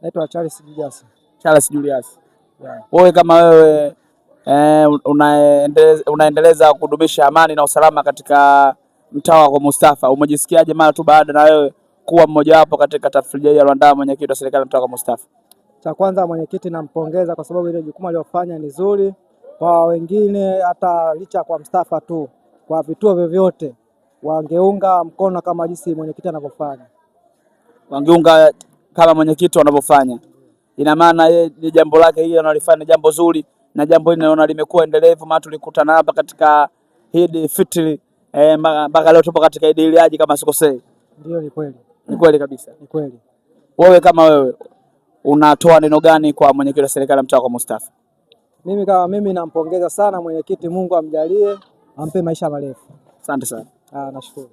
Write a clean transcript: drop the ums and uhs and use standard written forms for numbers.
Naitwa Charles Julius. Charles Julius. Yeah. Wewe kama wewe unaendeleza kudumisha amani na usalama katika mtaa wa Mustafa, umejisikiaje mara tu baada na wewe kuwa mmoja wapo katika tafrija ya Rwanda, mwenyekiti wa serikali mtaa wa Mustafa? Cha kwanza mwenyekiti nampongeza kwa sababu ile jukumu aliyofanya ni zuri. Kwa wengine hata licha kwa Mustafa tu, kwa vituo vyovyote wangeunga mkono kama jinsi mwenyekiti anavyofanya. Wangeunga kama mwenyekiti anavyofanya. Ina maana yeye ni jambo lake hili analifanya jambo zuri, na jambo hili naona limekuwa endelevu. Maana tulikutana hapa katika Eid Fitri mpaka leo tupo katika Eid Iliaji kama sikosei. Ndio, ni kweli. Ni kweli kabisa. Ni kweli. Wewe kama wewe unatoa neno gani kwa mwenyekiti wa serikali ya mtaa wa Mustafa? Mimi nampongeza sana mwenyekiti, Mungu amjalie, ampe maisha marefu. Asante sana. Nashukuru.